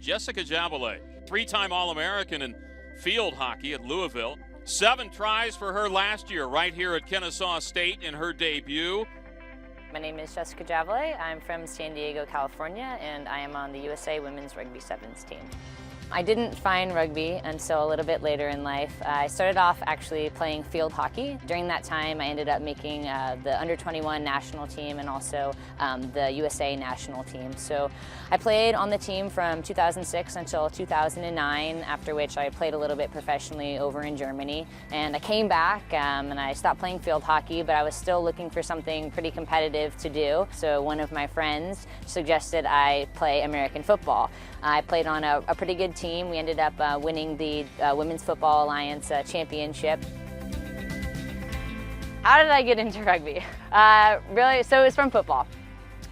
Jessica Javelet, three-time All-American in field hockey at Louisville. 7 tries for her last year right here at Kennesaw State in her debut. My name is Jessica Javelet. I'm from San Diego, California, and I am on the USA Women's Rugby Sevens team. I didn't find rugby until a little bit later in life. I started off actually playing field hockey. During that time, I ended up making the under-21 national team and also the USA national team. So I played on the team from 2006 until 2009, after which I played a little bit professionally over in Germany. And I came back and I stopped playing field hockey, but I was still looking for something pretty competitive to do. So one of my friends suggested I play American football. I played on a pretty good team. We ended up winning the Women's Football Alliance championship. How did I get into rugby? Really, so it was from football.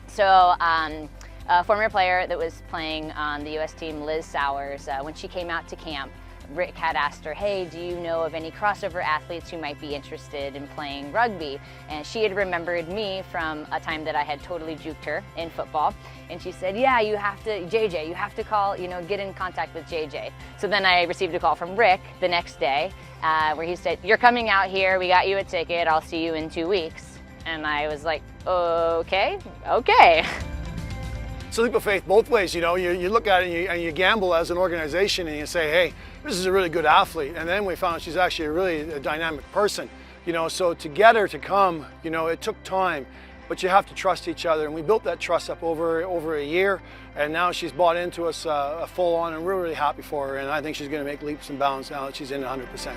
So a former player that was playing on the US team, Liz Sowers, when she came out to camp, Rick had asked her, hey, do you know of any crossover athletes who might be interested in playing rugby? And she had remembered me from a time that I had totally juked her in football. And she said, yeah, you have to, JJ, you have to call, get in contact with JJ. So then I received a call from Rick the next day where he said, you're coming out here, we got you a ticket, I'll see you in 2 weeks. And I was like, okay. It's a leap of faith both ways, you look at it and you gamble as an organization and you say, hey, this is a really good athlete. And then we found out she's actually a really dynamic person, so to get her to come, it took time, but you have to trust each other. And we built that trust up over a year, and now she's bought into us full on, and we're really happy for her. And I think she's going to make leaps and bounds now that she's in 100%.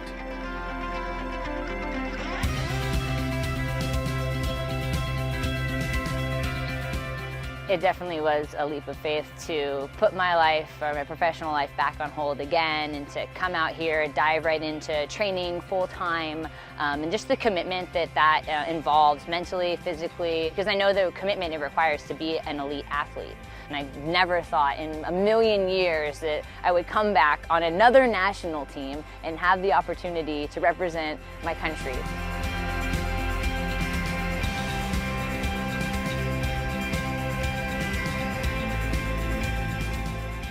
It definitely was a leap of faith to put my life, or my professional life, back on hold again, and to come out here, dive right into training full-time, and just the commitment that involves mentally, physically, because I know the commitment it requires to be an elite athlete. And I never thought in a million years that I would come back on another national team and have the opportunity to represent my country.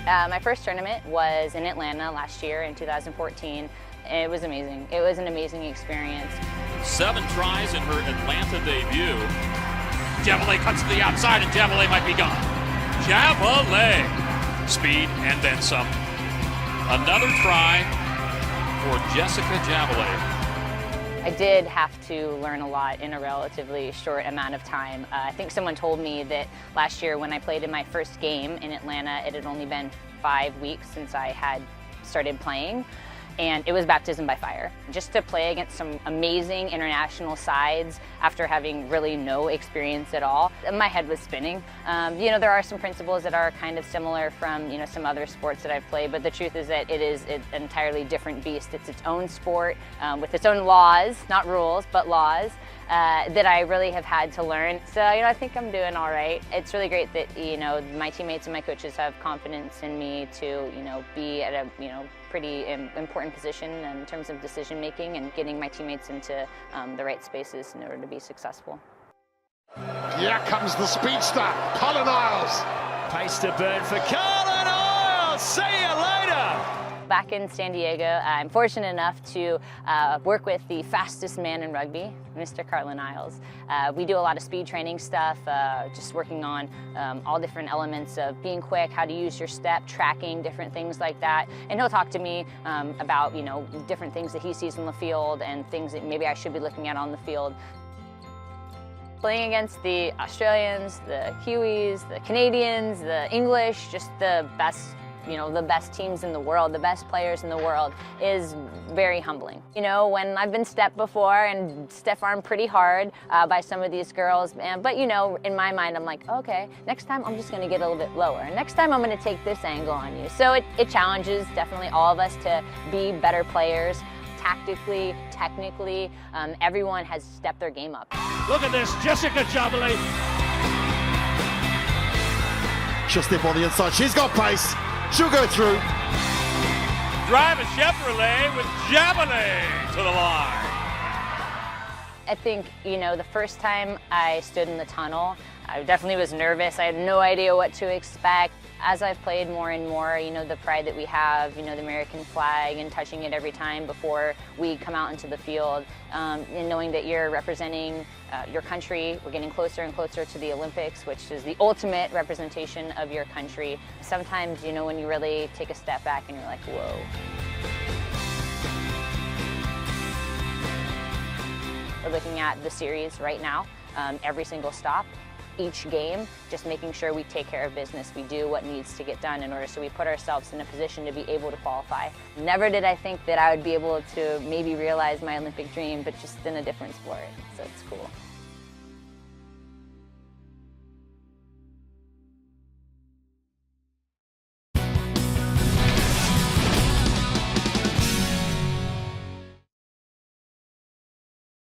My first tournament was in Atlanta last year in 2014. It was amazing. It was an amazing experience. 7 tries in her Atlanta debut. Javelet cuts to the outside and Javelet might be gone. Javelet! Speed and then some. Another try for Jessica Javelet. I did have to learn a lot in a relatively short amount of time. I think someone told me that last year when I played in my first game in Atlanta, it had only been 5 weeks since I had started playing, and it was baptism by fire. Just to play against some amazing international sides after having really no experience at all, my head was spinning. There are some principles that are kind of similar from some other sports that I've played, but the truth is that it is an entirely different beast. It's its own sport with its own laws, not rules, but laws. That I really have had to learn. So, I think I'm doing all right. It's really great that, my teammates and my coaches have confidence in me to, be at a, pretty important position in terms of decision making and getting my teammates into the right spaces in order to be successful. Here comes the speedster, Colin Isles. Pace to burn for Colin Isles. See you later. Back in San Diego, I'm fortunate enough to work with the fastest man in rugby, Mr. Colin Isles. We do a lot of speed training stuff, just working on all different elements of being quick, how to use your step, tracking, different things like that. And he'll talk to me about, different things that he sees on the field and things that maybe I should be looking at on the field. Playing against the Australians, the Kiwis, the Canadians, the English, just the best the best teams in the world, the best players in the world, is very humbling. When I've been stepped before and stepped armed pretty hard by some of these girls, but in my mind I'm like, okay, next time I'm just gonna get a little bit lower. Next time I'm gonna take this angle on you. So it challenges definitely all of us to be better players. Tactically, technically, everyone has stepped their game up. Look at this, Jessica Javelet. She'll step on the inside, she's got pace. She'll go through. Drive a Chevrolet with Javelet to the line. I think, the first time I stood in the tunnel, I definitely was nervous. I had no idea what to expect. As I've played more and more, you know, the pride that we have, you know, the American flag and touching it every time before we come out into the field, and knowing that you're representing your country. We're getting closer and closer to the Olympics, which is the ultimate representation of your country. Sometimes, you know, when you really take a step back and you're like, whoa. We're looking at the series right now, every single stop, each game, just making sure we take care of business. We do what needs to get done in order so we put ourselves in a position to be able to qualify. Never did I think that I would be able to maybe realize my Olympic dream, but just in a different sport, so it's cool.